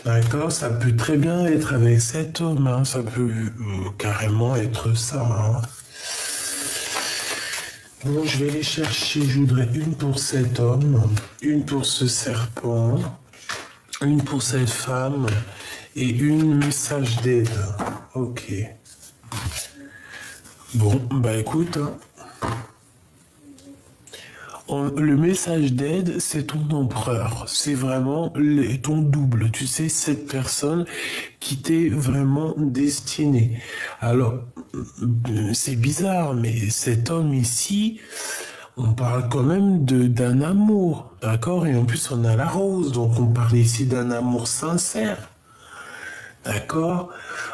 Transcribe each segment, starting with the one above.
D'accord, ça peut très bien être avec cet homme, hein. Ça peut carrément être ça, hein. Bon, je vais les chercher. Je voudrais une pour cet homme, une pour ce serpent, une pour cette femme et une message d'aide. Ok. Bon, bah écoute, hein. Le message d'aide, c'est ton empereur. C'est vraiment ton double. Tu sais, cette personne qui t'est vraiment destinée. Alors, c'est bizarre, mais cet homme ici, on parle quand même d'un amour, d'accord? Et en plus, on a la rose, donc on parle ici d'un amour sincère, d'accord?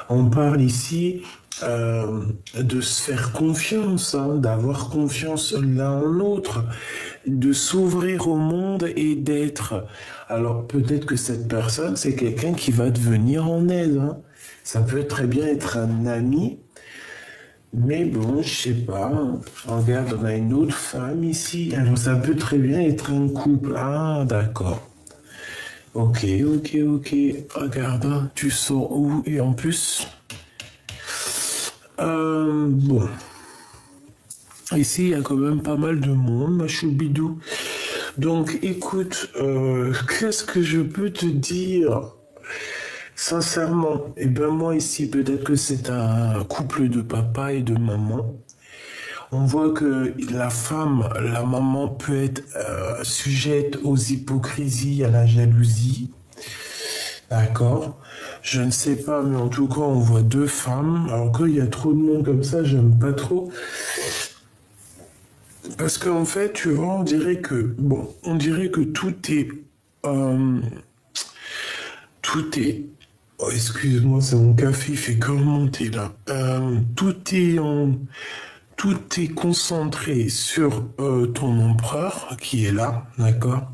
On parle ici de se faire confiance, hein, d'avoir confiance l'un en l'autre, de s'ouvrir au monde et d'être. Alors peut-être que cette personne, c'est quelqu'un qui va te venir en aide, hein. Ça peut très bien être un ami, mais bon, je sais pas, hein. Regarde, on a une autre femme ici. Alors ça peut très bien être un couple. Ah, d'accord. Ok, ok, ok. Regarde, hein, tu sors où? Et en plus, bon. Ici, il y a quand même pas mal de monde, ma choubidou. Donc, écoute, qu'est-ce que je peux te dire? Sincèrement, eh ben moi ici, peut-être que c'est un couple de papa et de maman. On voit que la femme, la maman peut être sujette aux hypocrisies, à la jalousie. D'accord? Je ne sais pas, mais en tout cas, on voit deux femmes. Alors qu'il y a trop de monde comme ça, j'aime pas trop. Parce qu'en fait, tu vois, on dirait que euh, tout est, oh, excuse-moi, c'est mon café, il fait que remonter là. Tout est concentré sur ton empereur qui est là, d'accord?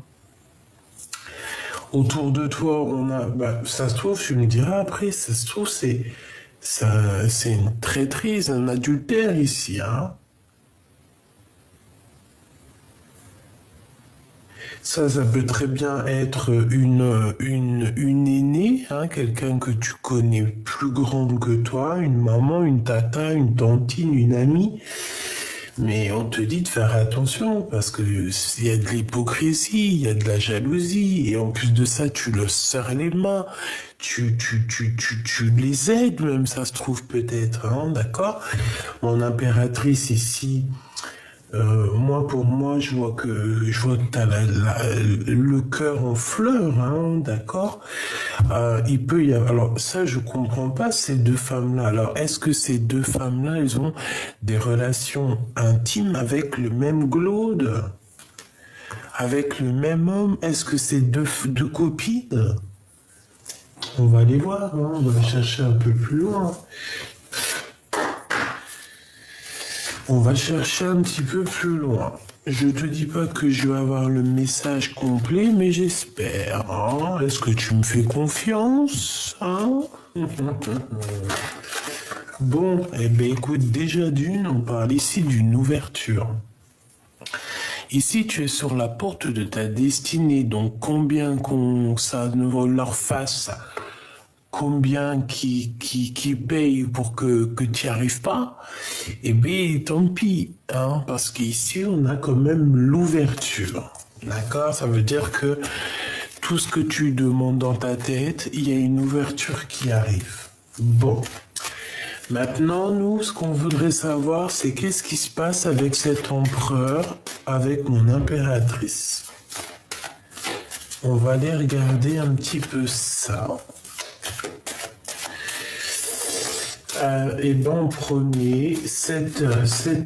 Autour de toi, on a, bah, ça se trouve, tu me diras après, ça se trouve, c'est une traîtrise, un adultère ici, hein? Ça peut très bien être une aînée, hein, quelqu'un que tu connais plus grande que toi, une maman, une tata, une tantine, une amie. Mais on te dit de faire attention parce que il y a de l'hypocrisie, il y a de la jalousie, et en plus de ça, tu le serres les mains, tu les aides même, ça se trouve peut-être, hein, d'accord? Mon impératrice ici, pour moi, je vois que t'as le cœur en fleurs, hein, d'accord. Il peut y avoir, alors ça, je comprends pas ces deux femmes-là. Alors, est-ce que ces deux femmes-là, elles ont des relations intimes avec le même glaude, avec le même homme? Est-ce que c'est deux copines? On va aller voir, hein, on va chercher un peu plus loin. On va chercher un petit peu plus loin. Je te dis pas que je vais avoir le message complet, mais j'espère, hein. Est-ce que tu me fais confiance, hein? Bon, eh ben écoute, déjà d'une, on parle ici d'une ouverture. Ici, tu es sur la porte de ta destinée, donc combien qu'on ça ne leur fasse, combien qui paye pour que tu n'y arrives pas, eh bien, tant pis, hein, parce qu'ici, on a quand même l'ouverture. D'accord? Ça veut dire que tout ce que tu demandes dans ta tête, il y a une ouverture qui arrive. Bon. Maintenant, nous, ce qu'on voudrait savoir, c'est qu'est-ce qui se passe avec cet empereur, avec mon impératrice. On va aller regarder un petit peu ça. Et ben en premier, cet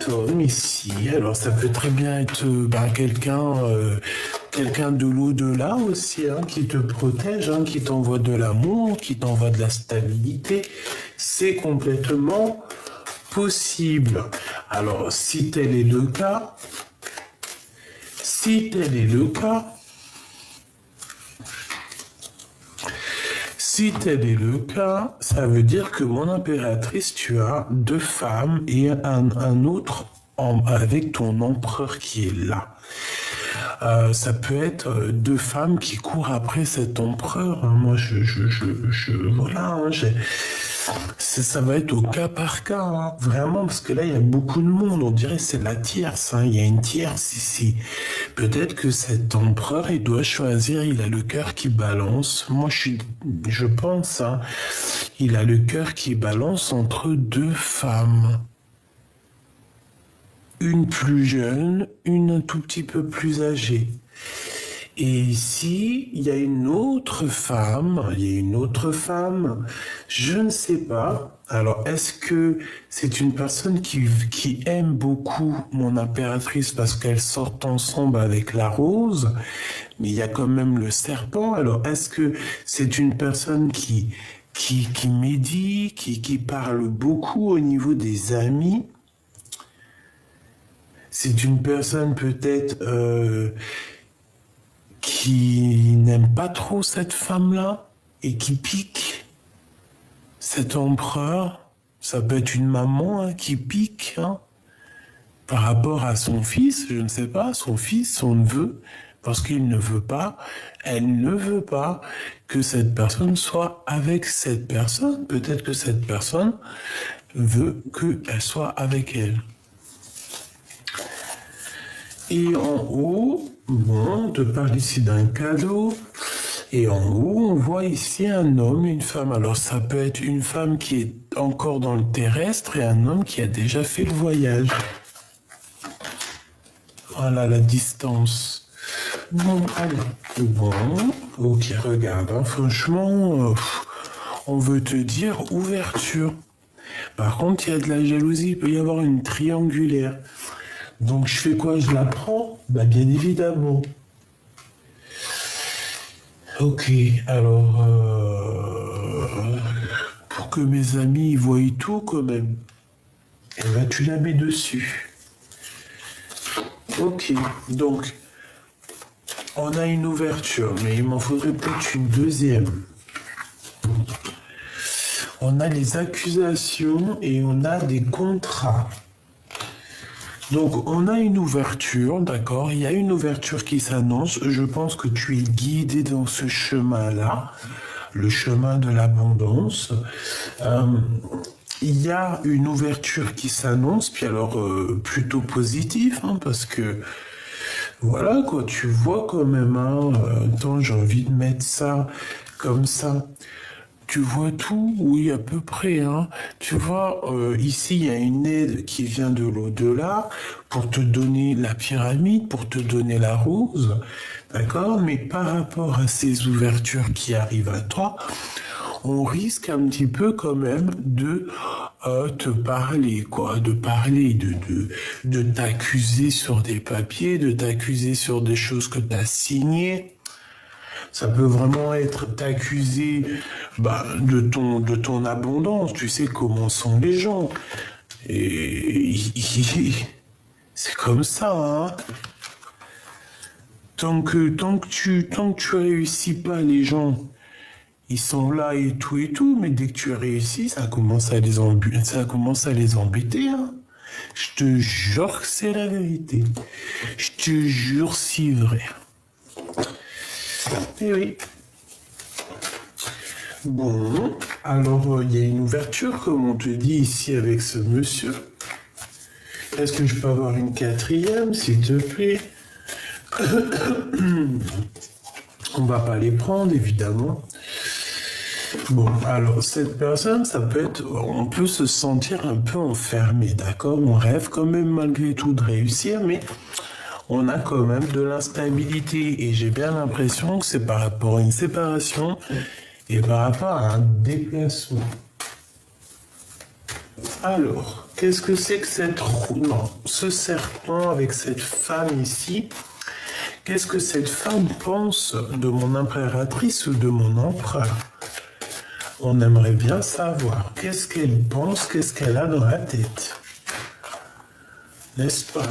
homme ici, alors ça peut très bien être quelqu'un de l'au-delà aussi, hein, qui te protège, hein, qui t'envoie de l'amour, qui t'envoie de la stabilité. C'est complètement possible. Alors, si tel est le cas, si tel est le cas, ça veut dire que mon impératrice, tu as deux femmes et un autre avec ton empereur qui est là. Ça peut être deux femmes qui courent après cet empereur, hein. Moi, voilà, hein, ça va être au cas par cas, hein. Vraiment, parce que là, il y a beaucoup de monde. On dirait que c'est la tierce, hein. Il y a une tierce ici. Peut-être que cet empereur, il doit choisir. Il a le cœur qui balance. Moi, je pense, hein, il a le cœur qui balance entre deux femmes. Une plus jeune, une un tout petit peu plus âgée. Et ici, il y a une autre femme, je ne sais pas. Alors, est-ce que c'est une personne qui aime beaucoup mon impératrice parce qu'elles sortent ensemble avec la rose, mais il y a quand même le serpent. Alors, est-ce que c'est une personne qui médit, qui parle beaucoup au niveau des amis? C'est une personne peut-être qui n'aime pas trop cette femme-là et qui pique cet empereur. Ça peut être une maman, hein, qui pique, hein, par rapport à son fils, je ne sais pas, son fils, son neveu, parce qu'il ne veut pas, elle ne veut pas que cette personne soit avec cette personne. Peut-être que cette personne veut qu'elle soit avec elle. Et en haut, bon, on te parle ici d'un cadeau. Et en haut, on voit ici un homme et une femme. Alors ça peut être une femme qui est encore dans le terrestre et un homme qui a déjà fait le voyage. Voilà la distance. Bon, allez. Bon, ok, regarde, hein, franchement, on veut te dire ouverture. Par contre, il y a de la jalousie, il peut y avoir une triangulaire. Donc je fais quoi? Je la prends? Bah bien évidemment. Ok, alors pour que mes amis voient tout quand même, eh ben, tu la mets dessus. Ok, donc on a une ouverture, mais il m'en faudrait peut-être une deuxième. On a les accusations et on a des contrats. Donc, on a une ouverture, d'accord? Il y a une ouverture qui s'annonce. Je pense que tu es guidé dans ce chemin-là, le chemin de l'abondance. Il y a une ouverture qui s'annonce, puis alors plutôt positive, hein, parce que voilà, quoi, tu vois quand même, hein, attends, j'ai envie de mettre ça comme ça. Tu vois tout? Oui, à peu près, hein. Tu vois, ici, il y a une aide qui vient de l'au-delà pour te donner la pyramide, pour te donner la rose, d'accord? Mais par rapport à ces ouvertures qui arrivent à toi, on risque un petit peu quand même de te parler, quoi, de t'accuser sur des papiers, de t'accuser sur des choses que tu as signées. Ça peut vraiment être t'accuser de ton abondance. Tu sais comment sont les gens. Et c'est comme ça, hein. Tant que tu réussis pas, les gens, ils sont là et tout, mais dès que tu réussis, ça commence à les embêter, hein. Je te jure que c'est la vérité. Je te jure, c'est vrai. Eh oui. Bon, alors il y a une ouverture, comme on te dit ici avec ce monsieur. Est-ce que je peux avoir une quatrième, s'il te plaît? On va pas les prendre, évidemment. Bon, alors cette personne, ça peut être, on peut se sentir un peu enfermé, d'accord? On rêve quand même malgré tout de réussir, mais on a quand même de l'instabilité et j'ai bien l'impression que c'est par rapport à une séparation et par rapport à un déplacement. Alors, qu'est-ce que c'est que cette roue? Non, ce serpent avec cette femme ici, qu'est-ce que cette femme pense de mon impératrice ou de mon empereur? On aimerait bien savoir. Qu'est-ce qu'elle pense, qu'est-ce qu'elle a dans la tête? N'est-ce pas?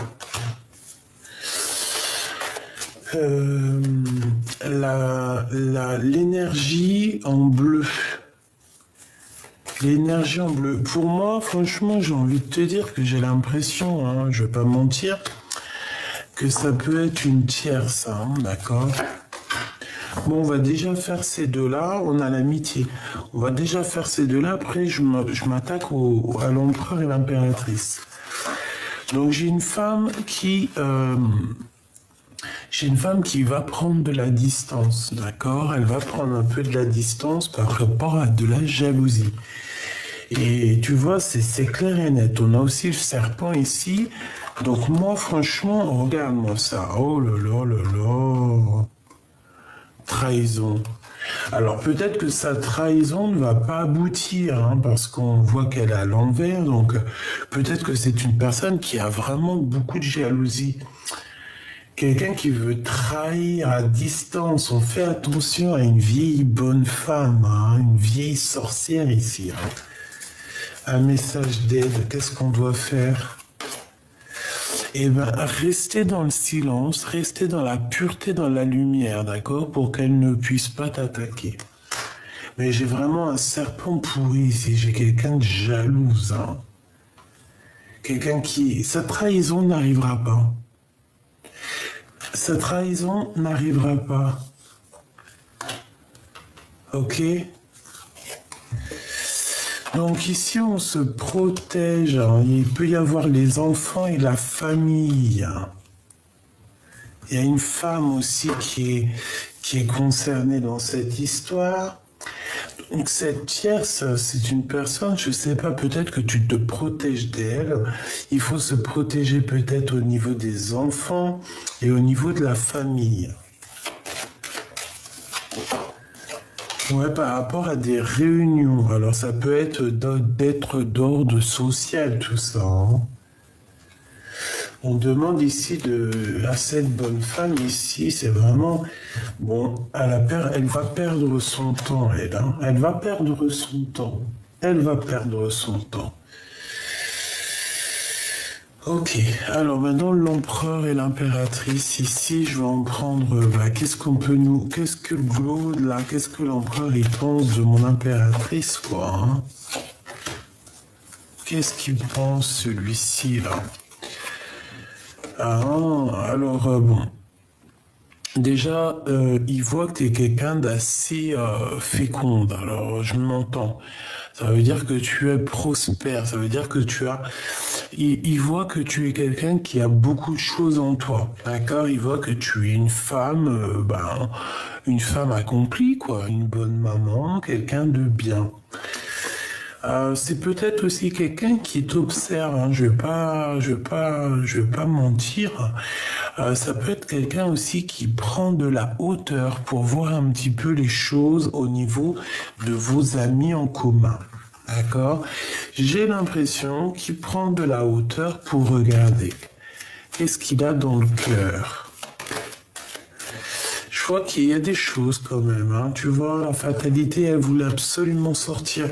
L'énergie en bleu. L'énergie en bleu. Pour moi, franchement, j'ai envie de te dire que j'ai l'impression, hein, je vais pas mentir, que ça peut être une tierce, hein, d'accord? Bon, on va déjà faire ces deux-là, on a l'amitié. On va déjà faire ces deux-là, après je m'attaque à l'empereur et l'impératrice. Donc j'ai une femme qui va prendre de la distance, d'accord? Elle va prendre un peu de la distance par rapport à de la jalousie. Et tu vois, c'est clair et net. On a aussi le serpent ici. Donc moi, franchement, regarde-moi ça. Oh là là là là. Trahison. Alors peut-être que sa trahison ne va pas aboutir, hein, parce qu'on voit qu'elle est à l'envers. Donc peut-être que c'est une personne qui a vraiment beaucoup de jalousie. Quelqu'un qui veut trahir à distance. On fait attention à une vieille bonne femme, hein, une vieille sorcière ici. Hein. Un message d'aide, qu'est-ce qu'on doit faire? Eh bien, rester dans le silence, rester dans la pureté, dans la lumière, d'accord? Pour qu'elle ne puisse pas t'attaquer. Mais j'ai vraiment un serpent pourri ici, j'ai quelqu'un de jalouse, hein. Quelqu'un qui... Sa trahison n'arrivera pas. Sa trahison n'arrivera pas. Ok? Donc ici, on se protège. Hein. Il peut y avoir les enfants et la famille. Il y a une femme aussi qui est concernée dans cette histoire. Donc cette tierce, c'est une personne, je ne sais pas, peut-être que tu te protèges d'elle. Il faut se protéger peut-être au niveau des enfants et au niveau de la famille. Ouais, par rapport à des réunions. Alors ça peut être d'être d'ordre social, tout ça. Hein. On demande ici à cette bonne femme ici, c'est vraiment... Bon, elle va perdre son temps, elle. Hein. Elle va perdre son temps. Elle va perdre son temps. Ok, alors maintenant l'empereur et l'impératrice, ici je vais en prendre, qu'est-ce que Claude là, qu'est-ce que l'empereur il pense de mon impératrice quoi, hein? Qu'est-ce qu'il pense celui-ci là? Ah, alors bon, déjà il voit que tu es quelqu'un d'assez féconde, alors je m'entends. Ça veut dire que tu es prospère, ça veut dire que tu as... Il voit que tu es quelqu'un qui a beaucoup de choses en toi, d'accord? Il voit que tu es une femme, une femme accomplie, quoi, une bonne maman, quelqu'un de bien. C'est peut-être aussi quelqu'un qui t'observe, hein. Je vais pas mentir. Ça peut être quelqu'un aussi qui prend de la hauteur pour voir un petit peu les choses au niveau de vos amis en commun. D'accord? J'ai l'impression qu'il prend de la hauteur pour regarder. Qu'est-ce qu'il a dans le cœur? Je vois qu'il y a des choses quand même. Hein. Tu vois, la fatalité, elle voulait absolument sortir.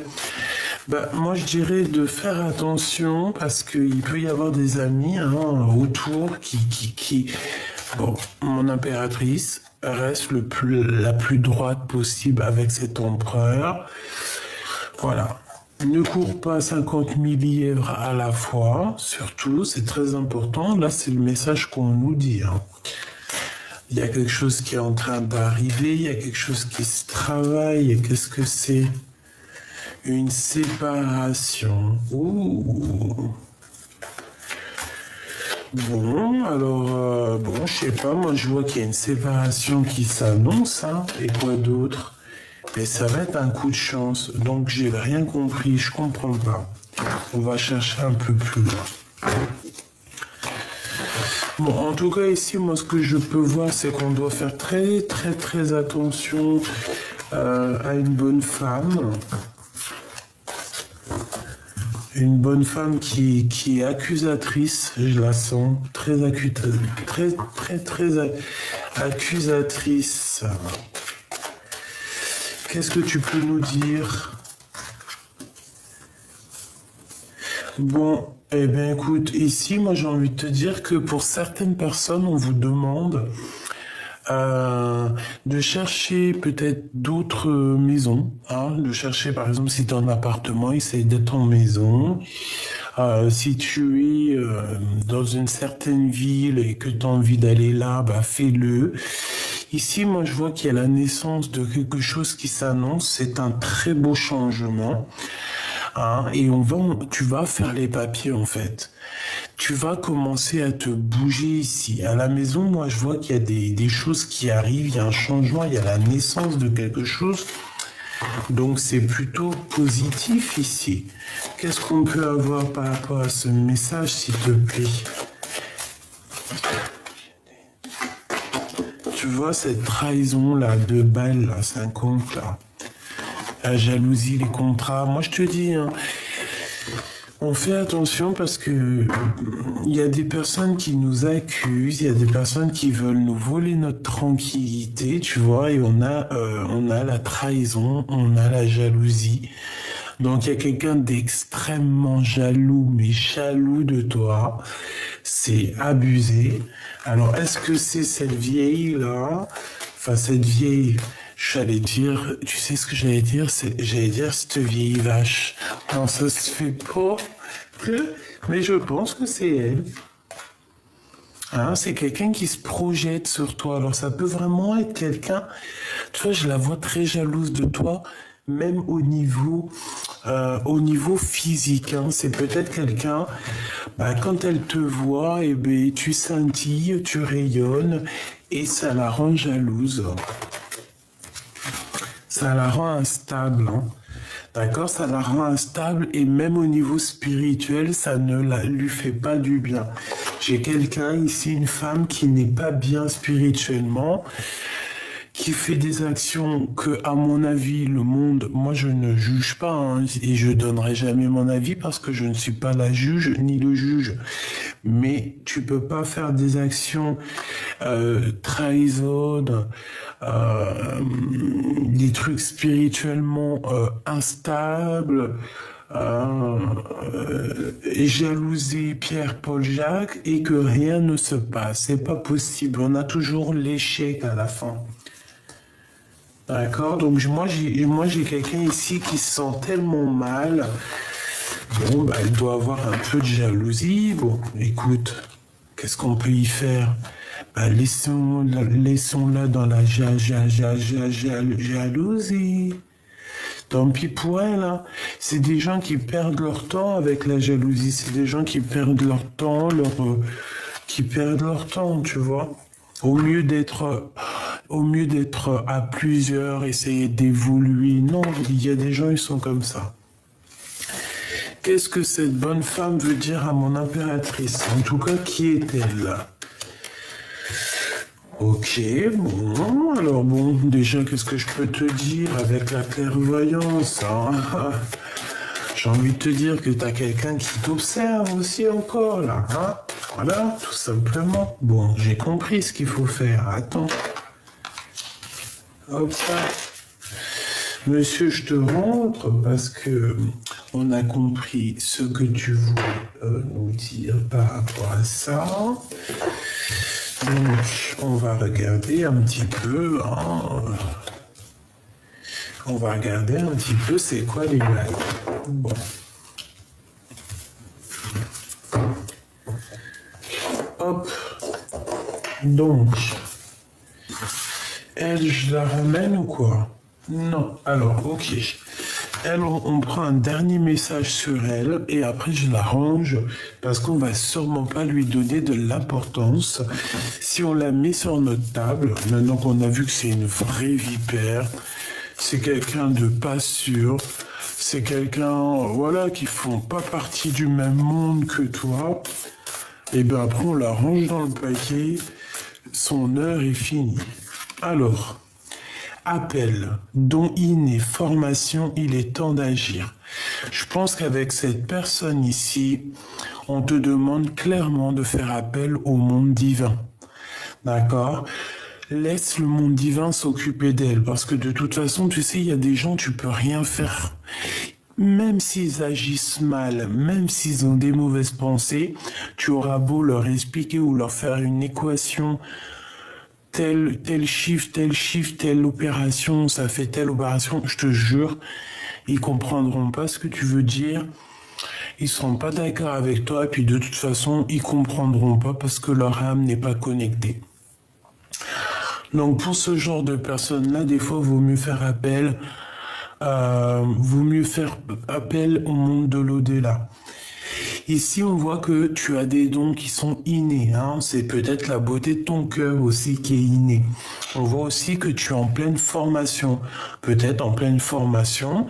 Moi, je dirais de faire attention parce qu'il peut y avoir des amis autour qui... Bon, mon impératrice reste la plus droite possible avec cet empereur. Voilà. Ne cours pas 50 000 lièvres à la fois, surtout, c'est très important. Là, c'est le message qu'on nous dit. Hein. Il y a quelque chose qui est en train d'arriver, il y a quelque chose qui se travaille. Qu'est-ce que c'est? Une séparation. Ouh. Bon, alors, je sais pas, moi je vois qu'il y a une séparation qui s'annonce, hein, et quoi d'autre? Mais ça va être un coup de chance, donc j'ai rien compris, je comprends pas. On va chercher un peu plus loin. Bon, en tout cas ici, moi ce que je peux voir, c'est qu'on doit faire très très très attention à une bonne femme. Une bonne femme qui est accusatrice, je la sens, très accusatrice. Qu'est-ce que tu peux nous dire? Bon, eh bien écoute, ici, moi j'ai envie de te dire que pour certaines personnes, on vous demande de chercher peut-être d'autres maisons, hein, de chercher par exemple si tu es en appartement, essaye d'être en maison. Si tu es dans une certaine ville et que tu as envie d'aller là, bah fais-le. Ici, moi, je vois qu'il y a la naissance de quelque chose qui s'annonce. C'est un très beau changement. Hein, et tu vas faire les papiers en fait. Tu vas commencer à te bouger ici. À la maison, moi, je vois qu'il y a des choses qui arrivent, il y a un changement, il y a la naissance de quelque chose. Donc, c'est plutôt positif ici. Qu'est-ce qu'on peut avoir par rapport à ce message, s'il te plaît? Tu vois cette trahison-là, de balles, là, 50, là. La jalousie, les contrats. Moi, je te dis, hein, on fait attention parce que il y a des personnes qui nous accusent, il y a des personnes qui veulent nous voler notre tranquillité, tu vois, et on a la trahison, on a la jalousie. Donc, il y a quelqu'un d'extrêmement jaloux, mais jaloux de toi. C'est abusé. Alors, est-ce que c'est cette vieille-là? Enfin, cette vieille, j'allais dire, tu sais ce que j'allais dire? J'allais dire cette vieille vache. Non, ça se fait pas. Mais je pense que c'est elle. Hein, c'est quelqu'un qui se projette sur toi. Alors, ça peut vraiment être quelqu'un, tu vois, je la vois très jalouse de toi, même au niveau physique. Hein. C'est peut-être quelqu'un, bah, quand elle te voit, eh ben, tu scintilles, tu rayonnes, et ça la rend jalouse. Ça la rend instable. Hein. D'accord, ça la rend instable et même au niveau spirituel, ça ne lui fait pas du bien. J'ai quelqu'un ici, une femme qui n'est pas bien spirituellement, qui fait des actions que, à mon avis, le monde, moi je ne juge pas, hein, et je donnerai jamais mon avis parce que je ne suis pas la juge ni le juge. Mais tu peux pas faire des actions trahison, des trucs spirituellement instables, jalouser Pierre, Paul, Jacques et que rien ne se passe. C'est pas possible. On a toujours l'échec à la fin. D'accord? Donc moi j'ai quelqu'un ici qui se sent tellement mal. Bon, bah, elle doit avoir un peu de jalousie. Bon, écoute, qu'est-ce qu'on peut y faire? Bah, laissons-la dans la jalousie. Tant pis pour elle, hein. C'est des gens qui perdent leur temps avec la jalousie. C'est des gens qui perdent leur temps, qui perdent leur temps, tu vois. Au mieux d'être à plusieurs, essayer d'évoluer. Non, il y a des gens, ils sont comme ça. Qu'est-ce que cette bonne femme veut dire à mon impératrice? En tout cas, qui est-elle? Ok, bon, alors bon, déjà, qu'est-ce que je peux te dire avec la clairvoyance, hein? J'ai envie de te dire que t'as quelqu'un qui t'observe aussi encore, là, hein? Voilà, tout simplement. Bon, j'ai compris ce qu'il faut faire. Attends. Hop là. Monsieur, je te rentre parce que on a compris ce que tu voulais nous dire par rapport à ça. Donc, on va regarder un petit peu. Hein, on va regarder un petit peu c'est quoi les blagues. Bon. Hop. Donc, elle, je la ramène ou quoi? Non. Alors, ok. Elle, on prend un dernier message sur elle et après je la range parce qu'on va sûrement pas lui donner de l'importance. Si on la met sur notre table, maintenant qu'on a vu que c'est une vraie vipère, c'est quelqu'un de pas sûr, c'est quelqu'un, voilà, qui font pas partie du même monde que toi, et bien après on la range dans le paquet, son heure est finie. Alors, appel, don inné, formation, il est temps d'agir. Je pense qu'avec cette personne ici, on te demande clairement de faire appel au monde divin. D'accord? Laisse le monde divin s'occuper d'elle, parce que de toute façon, tu sais, il y a des gens, tu peux rien faire. Même s'ils agissent mal, même s'ils ont des mauvaises pensées, tu auras beau leur expliquer ou leur faire une équation tel chiffre, telle opération, ça fait telle opération, je te jure, ils comprendront pas ce que tu veux dire. Ils seront pas d'accord avec toi, et puis de toute façon, ils comprendront pas parce que leur âme n'est pas connectée. Donc pour ce genre de personnes-là, des fois, vaut mieux faire appel au monde de l'au-delà. Ici, on voit que tu as des dons qui sont innés. Hein. C'est peut-être la beauté de ton cœur aussi qui est innée. On voit aussi que tu es en pleine formation, peut-être en pleine formation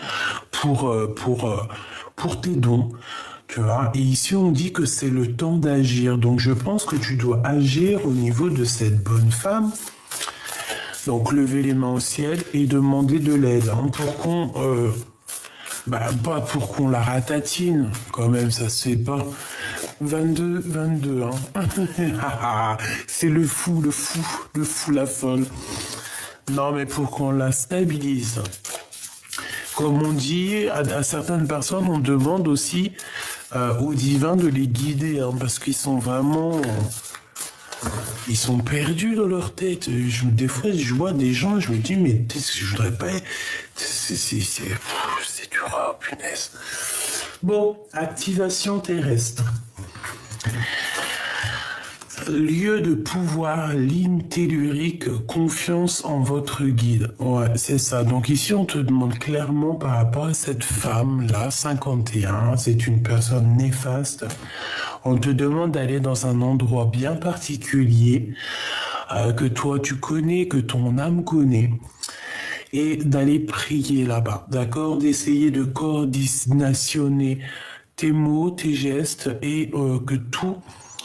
pour tes dons. Tu vois. Et ici, on dit que c'est le temps d'agir. Donc, je pense que tu dois agir au niveau de cette bonne femme. Donc, lever les mains au ciel et demander de l'aide hein, pour qu'on... pas pour qu'on la ratatine, quand même, ça se fait pas. 22, hein. C'est le fou, la folle. Non, mais pour qu'on la stabilise. Comme on dit, à certaines personnes, on demande aussi au divin de les guider, hein, parce qu'ils sont vraiment... Ils sont perdus dans leur tête. Des fois, je vois des gens, je me dis, mais je voudrais pas... C'est dur, oh, punaise. Bon, activation terrestre. Lieu de pouvoir, ligne tellurique, confiance en votre guide. Ouais, c'est ça. Donc ici, on te demande clairement par rapport à cette femme-là, 51, c'est une personne néfaste. On te demande d'aller dans un endroit bien particulier, que toi tu connais, que ton âme connaît, et d'aller prier là-bas, d'accord? D'essayer de coordinationner tes mots, tes gestes, et que tout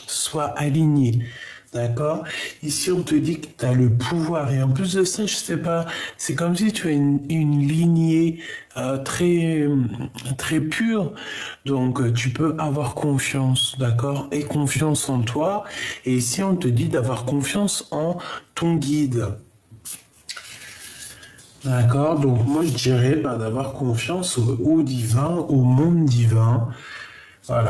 soit aligné. D'accord? Ici, on te dit que tu as le pouvoir. Et en plus de ça, je sais pas, c'est comme si tu as une lignée très, très pure. Donc, tu peux avoir confiance, d'accord? Et confiance en toi. Et ici, on te dit d'avoir confiance en ton guide. D'accord? Donc, moi, je dirais d'avoir confiance au divin, au monde divin. Voilà.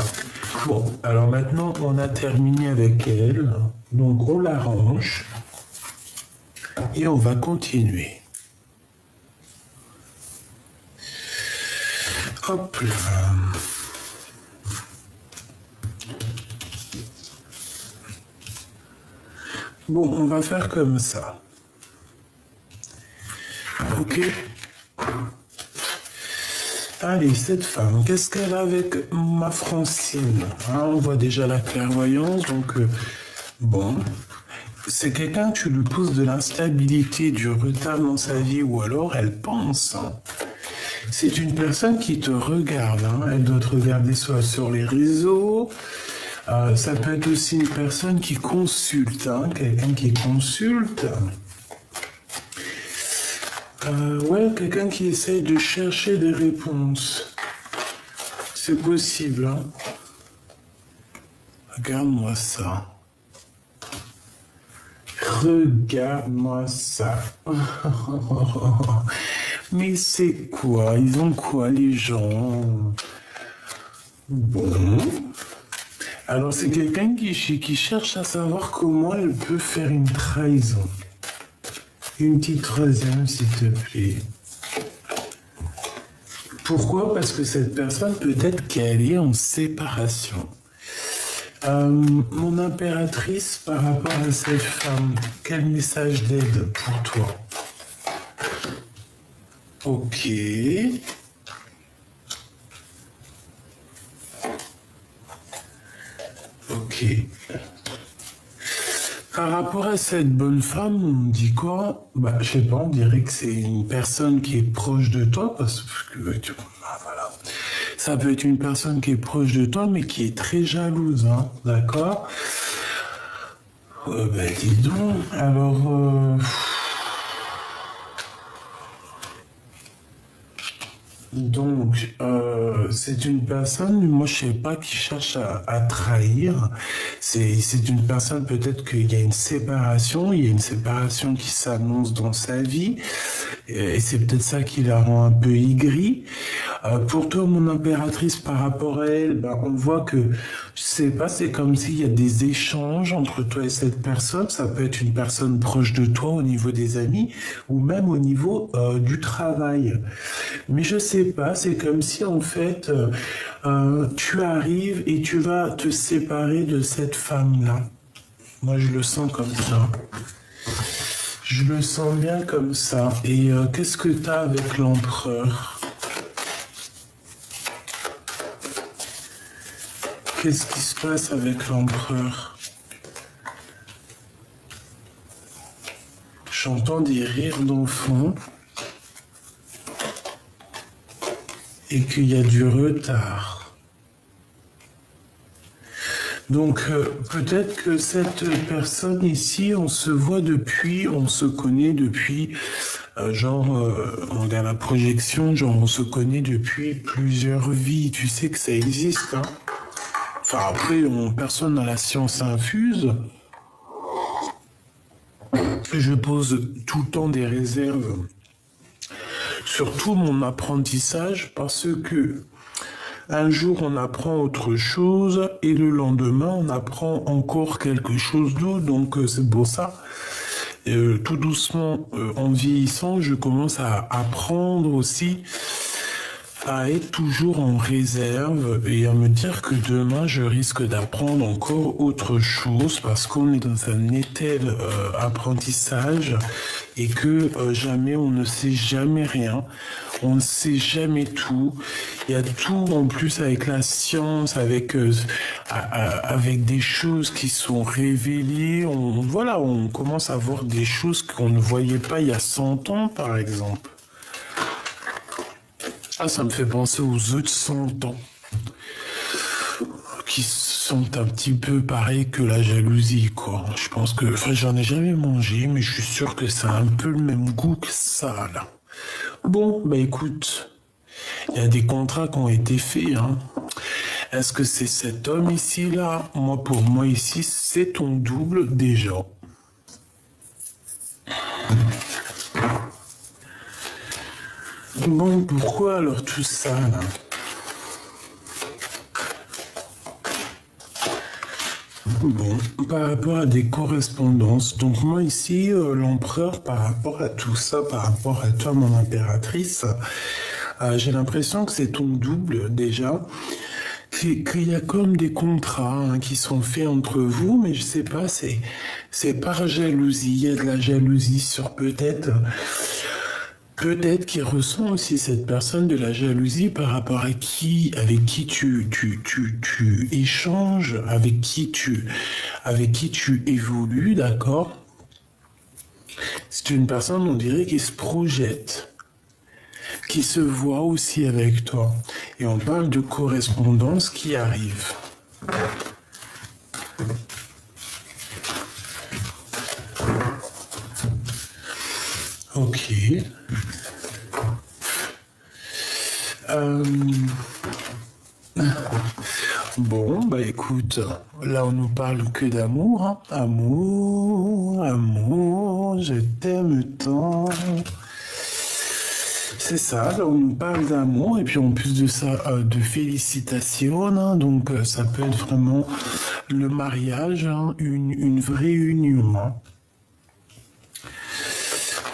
Bon, alors maintenant, on a terminé avec elle. Donc, on la range. Et on va continuer. Hop là. Bon, on va faire comme ça. Ok. Allez, cette femme, qu'est-ce qu'elle a avec ma Francine hein, on voit déjà la clairvoyance, donc bon. C'est quelqu'un, tu lui poses de l'instabilité, du retard dans sa vie, ou alors elle pense. Hein. C'est une personne qui te regarde, hein. Elle doit te regarder soit sur les réseaux, ça peut être aussi une personne qui consulte, hein, quelqu'un qui consulte. Ouais, quelqu'un qui essaye de chercher des réponses. C'est possible, hein. Regarde-moi ça. Regarde-moi ça. Mais c'est quoi? Ils ont quoi, les gens? Bon. Alors, c'est quelqu'un qui cherche à savoir comment elle peut faire une trahison. Une petite troisième, s'il te plaît. Pourquoi? Parce que cette personne, peut-être qu'elle est en séparation. Mon impératrice, par rapport à cette femme, quel message d'aide pour toi? Ok. Ok. Par rapport à cette bonne femme, on dit quoi? Bah, je sais pas, on dirait que c'est une personne qui est proche de toi, parce que, voilà. Ça peut être une personne qui est proche de toi, mais qui est très jalouse, hein, d'accord? Ben, dis donc, alors, donc, c'est une personne, moi je sais pas, qui cherche à trahir. C'est une personne, peut-être qu'il y a une séparation, qui s'annonce dans sa vie, et c'est peut-être ça qui la rend un peu aigrie. Pour toi, mon impératrice, par rapport à elle, ben, on voit que, je sais pas, c'est comme s'il y a des échanges entre toi et cette personne. Ça peut être une personne proche de toi au niveau des amis ou même au niveau du travail. Mais je sais pas, c'est comme si en fait, tu arrives et tu vas te séparer de cette femme-là. Moi, je le sens comme ça. Je le sens bien comme ça. Et qu'est-ce que tu as avec l'empereur? Qu'est-ce qui se passe avec l'empereur? J'entends des rires d'enfants et qu'il y a du retard. Donc peut-être que cette personne ici, on se voit depuis, on se connaît depuis, on regarde la projection, genre on se connaît depuis plusieurs vies. Tu sais que ça existe, hein? Enfin après, personne n'a la science infuse. Je pose tout le temps des réserves sur tout mon apprentissage parce que un jour, on apprend autre chose et le lendemain, on apprend encore quelque chose d'autre. Donc, c'est pour ça, tout doucement, en vieillissant, je commence à apprendre aussi à être toujours en réserve et à me dire que demain, je risque d'apprendre encore autre chose parce qu'on est dans un étel apprentissage et que jamais, on ne sait jamais rien. On ne sait jamais tout. Il y a tout en plus avec la science, avec des choses qui sont révélées. On commence à voir des choses qu'on ne voyait pas il y a 100 ans, par exemple. Ah, ça me fait penser aux œufs de 100 ans, qui sont un petit peu pareils que la jalousie, quoi. Je pense que, enfin, j'en ai jamais mangé, mais je suis sûr que ça a un peu le même goût que ça, là. Bon, bah écoute, il y a des contrats qui ont été faits, hein. Est-ce que c'est cet homme ici, là? Moi, pour moi, ici, c'est ton double déjà. Bon, pourquoi alors tout ça, là? Bon, par rapport à des correspondances. Donc moi ici, l'empereur, par rapport à tout ça, par rapport à toi, mon impératrice, j'ai l'impression que c'est ton double déjà, qu'il y a comme des contrats hein, qui sont faits entre vous, mais je sais pas, c'est par jalousie. Il y a de la jalousie sur peut-être qu'il ressent aussi cette personne de la jalousie par rapport à avec qui tu échanges, avec qui tu évolues, d'accord? C'est une personne, on dirait, qui se projette, qui se voit aussi avec toi. Et on parle de correspondance qui arrive. Ok. Bon, bah écoute, là on nous parle que d'amour, hein. Amour, amour, je t'aime tant. C'est ça, là on nous parle d'amour et puis en plus de ça, de félicitations, hein. Donc ça peut être vraiment le mariage, hein, une vraie union. Hein.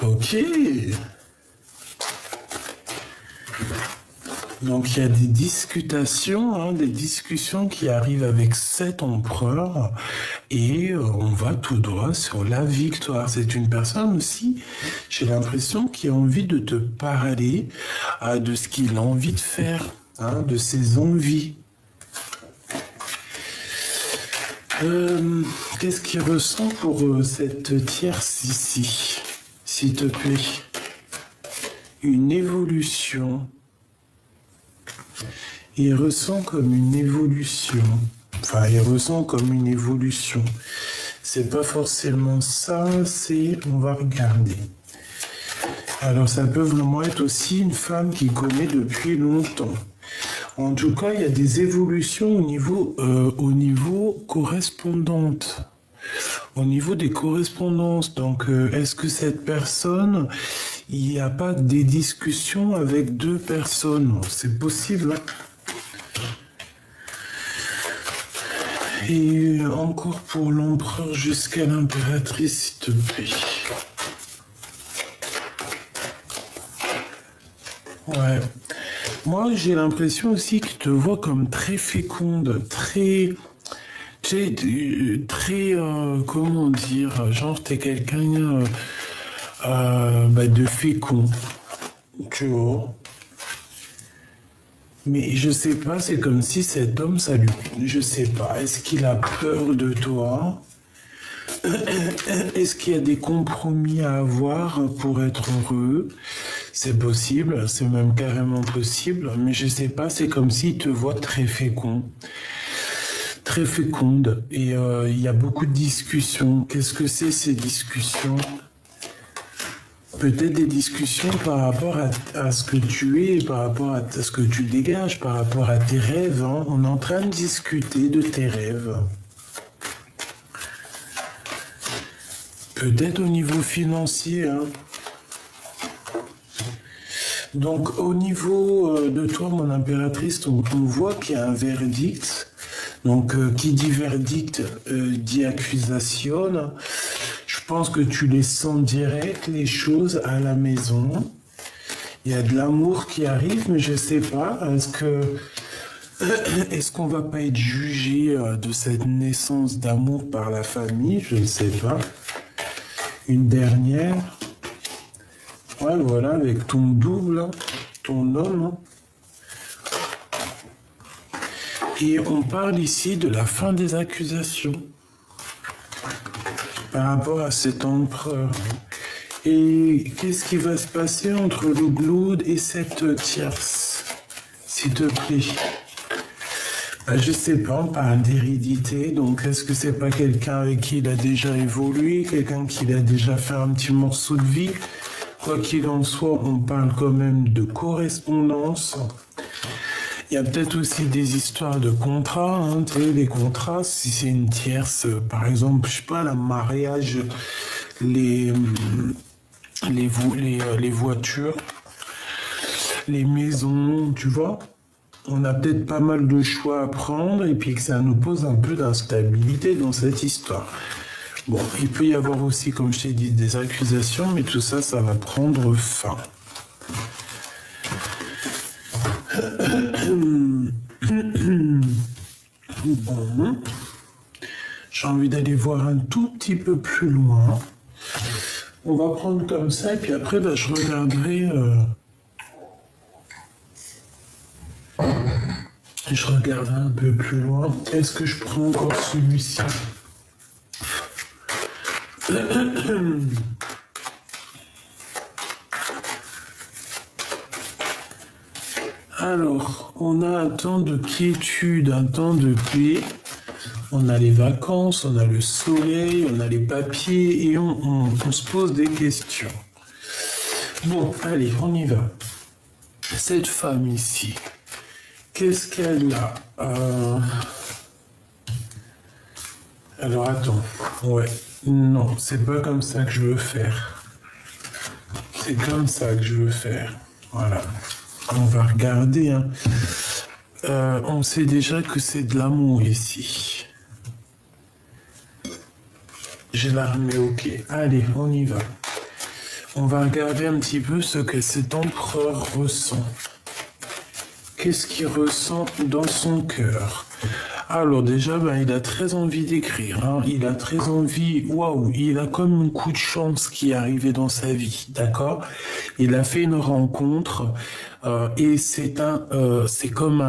Ok. Donc il y a des discutations, hein, des discussions qui arrivent avec cet empereur et on va tout droit sur la victoire. C'est une personne aussi, j'ai l'impression, qui a envie de te parler de ce qu'il a envie de faire, hein, de ses envies. Qu'est-ce qu'il ressent pour cette tierce ici, s'il te plaît? Une évolution. Il ressent comme une évolution. Enfin, il ressent comme une évolution. C'est pas forcément ça, c'est... On va regarder. Alors, ça peut vraiment être aussi une femme qui connaît depuis longtemps. En tout cas, il y a des évolutions au niveau correspondante. Au niveau des correspondances. Donc, est-ce que cette personne il n'y a pas des discussions avec deux personnes. C'est possible, hein. Et encore pour l'empereur jusqu'à l'impératrice, s'il te plaît. Ouais. Moi, j'ai l'impression aussi que tu te vois comme très féconde, très... Tu sais, très... comment dire? Genre, t'es quelqu'un de fécond. Tu vois? Mais je sais pas, c'est comme si cet homme, ça lui... Je sais pas, est-ce qu'il a peur de toi? Est-ce qu'il y a des compromis à avoir pour être heureux? C'est possible, c'est même carrément possible, mais je sais pas, c'est comme s'il te voit très fécond, très féconde, et il y a beaucoup de discussions. Qu'est-ce que c'est ces discussions? Peut-être des discussions par rapport à ce que tu es, par rapport à ce que tu dégages, par rapport à tes rêves, hein. On est en train de discuter de tes rêves. Peut-être au niveau financier, hein. Donc au niveau de toi, mon impératrice, on voit qu'il y a un verdict. Donc qui dit verdict dit accusation. Je pense que tu les sens direct, les choses à la maison. Il y a de l'amour qui arrive, mais je sais pas, est-ce qu'on va pas être jugé de cette naissance d'amour par la famille? Je ne sais pas. Une dernière. Ouais, voilà, avec ton double, hein, ton homme. Hein. Et on parle ici de la fin des accusations par rapport à cet empereur. Et qu'est-ce qui va se passer entre le Glaude et cette tierce, s'il te plaît? Je sais pas, on parle d'hérédité, donc est-ce que c'est pas quelqu'un avec qui il a déjà évolué, quelqu'un qui a déjà fait un petit morceau de vie? Quoi qu'il en soit, on parle quand même de correspondance. Il y a peut-être aussi des histoires de contrats, hein, tu sais, les contrats, si c'est une tierce, par exemple, je sais pas, le mariage, les voitures, les maisons, tu vois. On a peut-être pas mal de choix à prendre et puis que ça nous pose un peu d'instabilité dans cette histoire. Bon, il peut y avoir aussi, comme je t'ai dit, des accusations, mais tout ça, ça va prendre fin. Bon, j'ai envie d'aller voir un tout petit peu plus loin. On va prendre comme ça, et puis après, je regarderai... Je regarderai un peu plus loin. Est-ce que je prends encore celui-ci? Alors, on a un temps de quiétude, un temps de paix. On a les vacances, on a le soleil, on a les papiers et on se pose des questions. Bon, allez, on y va. Cette femme ici, qu'est-ce qu'elle a? Alors, attends. Ouais. Non, c'est pas comme ça que je veux faire. C'est comme ça que je veux faire. Voilà. On va regarder. Hein. On sait déjà que c'est de l'amour ici. J'ai l'armée, ok. Allez, on y va. On va regarder un petit peu ce que cet empereur ressent. Qu'est-ce qu'il ressent dans son cœur? Alors déjà, il a très envie d'écrire. Hein. Il a très envie... Waouh, il a comme un coup de chance qui est arrivé dans sa vie, d'accord? Il a fait une rencontre et c'est comme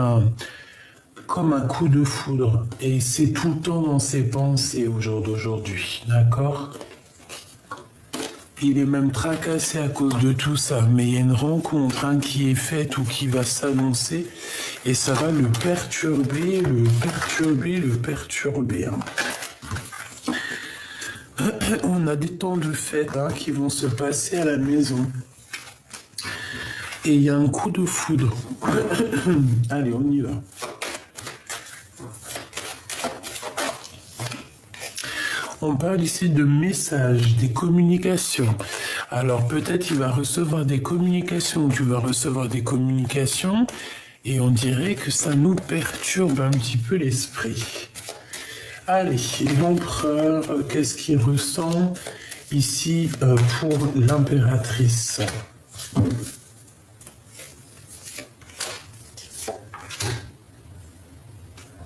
un coup de foudre. Et c'est tout le temps dans ses pensées au jour d'aujourd'hui, d'accord? Il est même tracassé à cause de tout ça, mais il y a une rencontre qui est faite ou qui va s'annoncer et ça va le perturber. Hein. On a des temps de fête qui vont se passer à la maison. Et il y a un coup de foudre. Allez, on y va. On parle ici de messages, des communications. Alors peut-être il va recevoir des communications, tu vas recevoir des communications, et on dirait que ça nous perturbe un petit peu l'esprit. Allez, l'empereur, qu'est-ce qu'il ressent ici pour l'impératrice?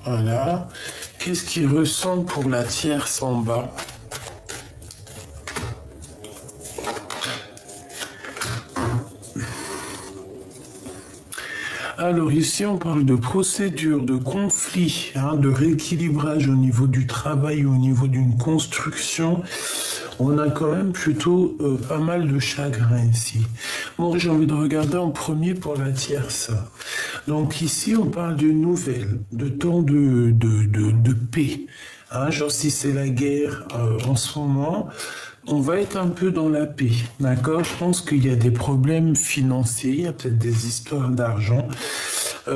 Voilà. Qu'est-ce qu'il ressent pour la tierce en bas? Alors ici, on parle de procédure, de conflit, hein, de rééquilibrage au niveau du travail, au niveau d'une construction. On a quand même plutôt pas mal de chagrin ici. Bon, j'ai envie de regarder en premier pour la tierce. Donc ici, on parle de nouvelles, de temps de paix. Hein, genre si c'est la guerre en ce moment, on va être un peu dans la paix, d'accord? Je pense qu'il y a des problèmes financiers, il y a peut-être des histoires d'argent.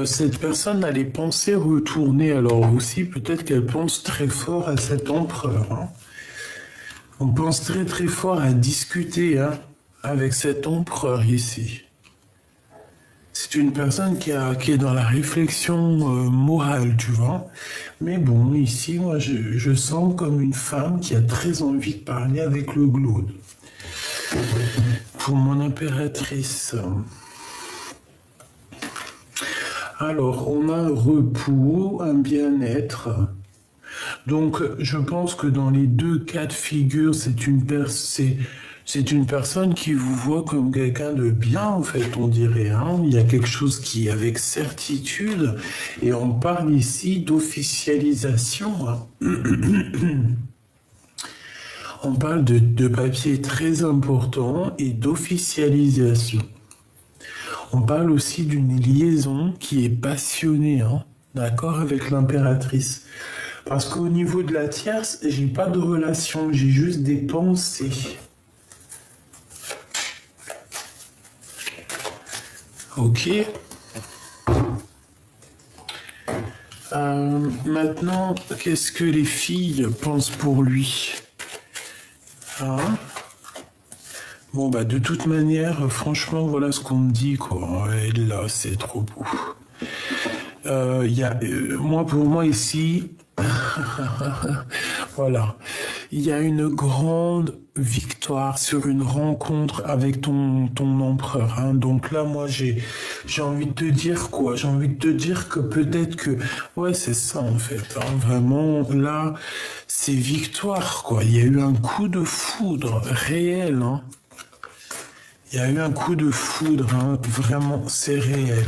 Cette personne allait penser retourner, alors aussi peut-être qu'elle pense très fort à cet empereur. Hein. On pense très très fort à discuter avec cet empereur ici. C'est une personne qui est dans la réflexion morale, tu vois. Mais bon, ici, moi, je sens comme une femme qui a très envie de parler avec le glaude. Pour mon impératrice. Alors, on a un repos, un bien-être. Donc, je pense que dans les deux cas de figure, c'est une personne qui vous voit comme quelqu'un de bien, en fait, on dirait. Hein. Il y a quelque chose qui est avec certitude, et on parle ici d'officialisation. Hein. On parle de papier très important et d'officialisation. On parle aussi d'une liaison qui est passionnée, hein, d'accord, avec l'impératrice. Parce qu'au niveau de la tierce, j'ai pas de relation, j'ai juste des pensées. Ok. Maintenant, qu'est-ce que les filles pensent pour lui? Hein? Bon, bah, de toute manière, franchement, voilà ce qu'on me dit, quoi. Et là, c'est trop beau. Moi, pour moi, ici, voilà. Il y a une grande victoire sur une rencontre avec ton empereur. Hein. Donc là, moi, j'ai envie de te dire quoi? J'ai envie de te dire que peut-être que... Ouais, c'est ça, en fait. Hein. Vraiment, là, c'est victoire, quoi. Il y a eu un coup de foudre réel, hein. Il y a eu un coup de foudre, hein. Vraiment, c'est réel.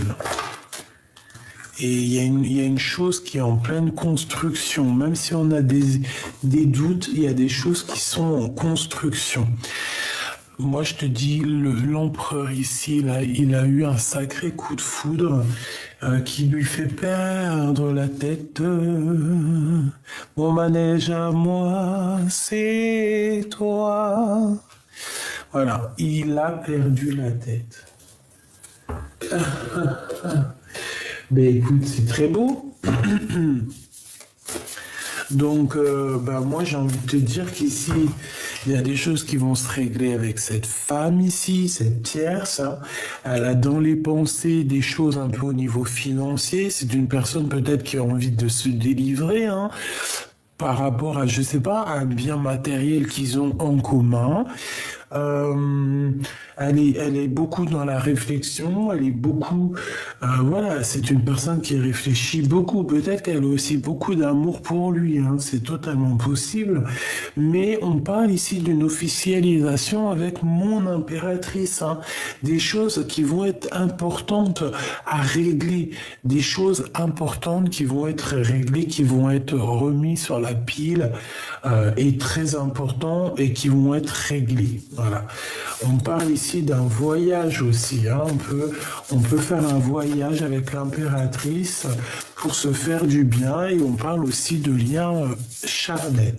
Et il y a une chose qui est en pleine construction. Même si on a des doutes, il y a des choses qui sont en construction. Moi, je te dis, l'empereur ici, là, il a eu un sacré coup de foudre qui lui fait perdre la tête. Mon manège à moi, c'est toi. Voilà, il a perdu la tête. Mais écoute, c'est très beau. Donc, moi, j'ai envie de te dire qu'ici, il y a des choses qui vont se régler avec cette femme ici, cette tierce. Hein. Elle a dans les pensées des choses un peu au niveau financier. C'est une personne peut-être qui a envie de se délivrer, hein, par rapport à, je sais pas, un bien matériel qu'ils ont en commun. Elle est beaucoup dans la réflexion, elle est beaucoup, voilà, c'est une personne qui réfléchit beaucoup. Peut-être qu'elle a aussi beaucoup d'amour pour lui, hein, c'est totalement possible. Mais on parle ici d'une officialisation avec mon impératrice, hein, des choses qui vont être importantes à régler, des choses importantes qui vont être réglées, qui vont être remises sur la pile, et très importants et qui vont être réglées. Voilà. On parle ici d'un voyage aussi. Hein. On peut faire un voyage avec l'impératrice pour se faire du bien et on parle aussi de liens charnels.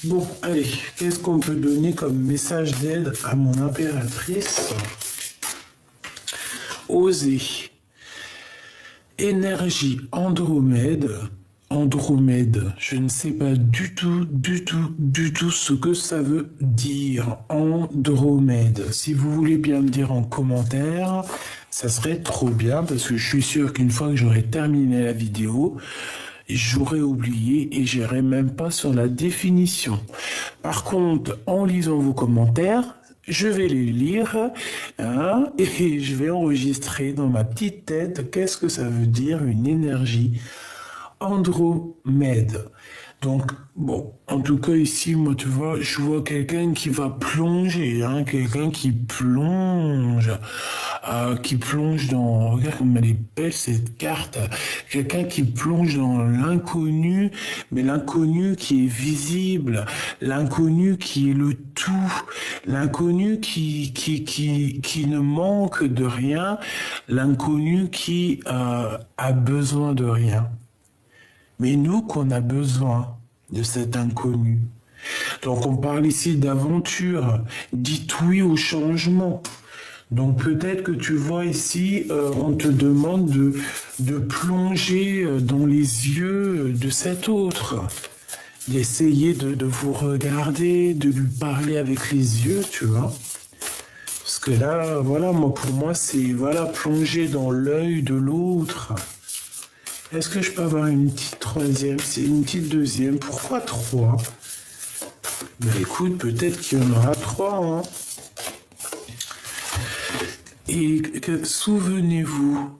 Bon, allez, qu'est-ce qu'on peut donner comme message d'aide à mon impératrice? Oser. Énergie Andromède. Andromède. Je ne sais pas du tout ce que ça veut dire. Andromède. Si vous voulez bien me dire en commentaire, ça serait trop bien parce que je suis sûr qu'une fois que j'aurai terminé la vidéo, j'aurais oublié et j'irai même pas sur la définition. Par contre, en lisant vos commentaires, je vais les lire hein, et je vais enregistrer dans ma petite tête qu'est-ce que ça veut dire une énergie Andromède. Donc, bon, en tout cas ici, moi, tu vois, je vois quelqu'un qui va plonger, hein, quelqu'un qui plonge dans, regarde comme elle est belle cette carte, quelqu'un qui plonge dans l'inconnu, mais l'inconnu qui est visible, l'inconnu qui est le tout, l'inconnu qui ne manque de rien, l'inconnu qui a besoin de rien. Mais nous qu'on a besoin de cet inconnu. Donc on parle ici d'aventure. Dites oui au changement. Donc peut-être que tu vois ici, on te demande de plonger dans les yeux de cet autre. D'essayer de vous regarder, de lui parler avec les yeux, tu vois. Parce que là, voilà, pour moi, c'est voilà, plonger dans l'œil de l'autre. Est-ce que je peux avoir une petite troisième? C'est une petite deuxième. Pourquoi trois? Ben écoute, peut-être qu'il y en aura trois. Hein. Et souvenez-vous,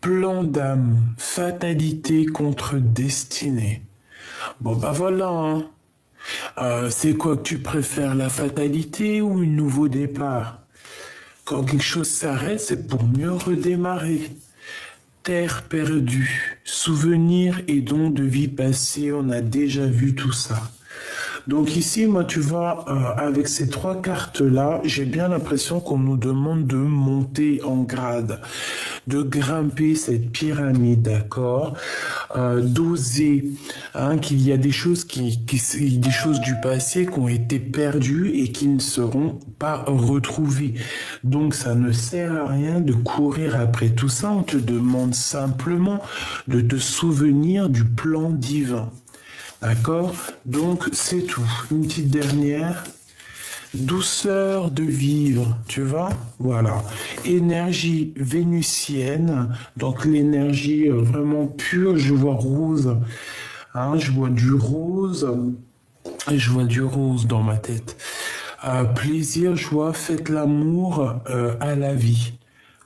plan d'âme, fatalité contre destinée. Bon bah voilà. Hein. C'est quoi que tu préfères, la fatalité ou un nouveau départ? Quand quelque chose s'arrête, c'est pour mieux redémarrer. Terre perdue, souvenirs et dons de vie passée, on a déjà vu tout ça. Donc ici, moi, tu vois, avec ces trois cartes-là, j'ai bien l'impression qu'on nous demande de monter en grade, de grimper cette pyramide, d'accord, d'oser, hein, qu'il y a des choses des choses du passé qui ont été perdues et qui ne seront pas retrouvées. Donc ça ne sert à rien de courir après tout ça. On te demande simplement de te souvenir du plan divin. D'accord? Donc, c'est tout. Une petite dernière. Douceur de vivre, tu vois? Voilà. Énergie vénusienne. Donc, l'énergie vraiment pure. Je vois rose. Hein, je vois du rose. Et je vois du rose dans ma tête. Plaisir, joie, faites l'amour à la vie.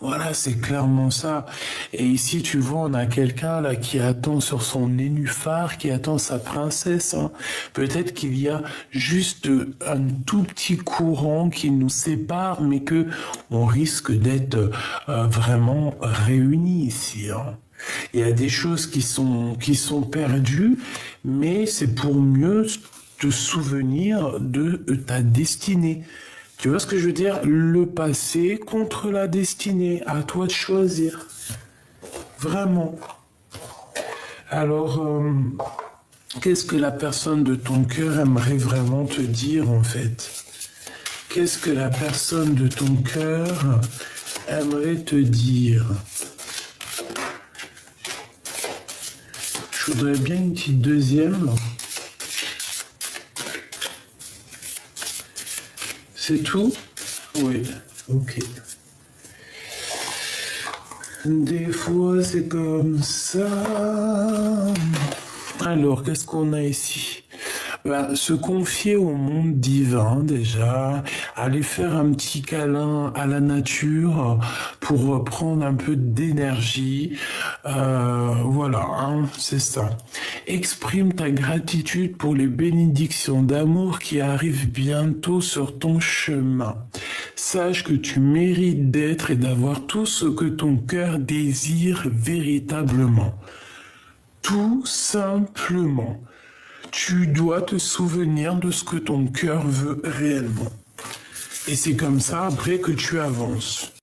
Voilà, c'est clairement ça. Et ici, tu vois, on a quelqu'un là qui attend sur son nénuphar, qui attend sa princesse. Hein. Peut-être qu'il y a juste un tout petit courant qui nous sépare, mais que on risque d'être vraiment réunis ici. Hein. Il y a des choses qui sont perdues, mais c'est pour mieux te souvenir de ta destinée. Tu vois ce que je veux dire? Le passé contre la destinée. À toi de choisir. Vraiment. Alors, qu'est-ce que la personne de ton cœur aimerait vraiment te dire, en fait? Qu'est-ce que la personne de ton cœur aimerait te dire? Je voudrais bien une petite deuxième. C'est tout? Oui, ok. Des fois, c'est comme ça. Alors, qu'est-ce qu'on a ici? Se confier au monde divin, déjà. Aller faire un petit câlin à la nature pour prendre un peu d'énergie. Voilà, hein, c'est ça. Exprime ta gratitude pour les bénédictions d'amour qui arrivent bientôt sur ton chemin. Sache que tu mérites d'être et d'avoir tout ce que ton cœur désire véritablement. Tout simplement. Tu dois te souvenir de ce que ton cœur veut réellement. Et c'est comme ça après que tu avances.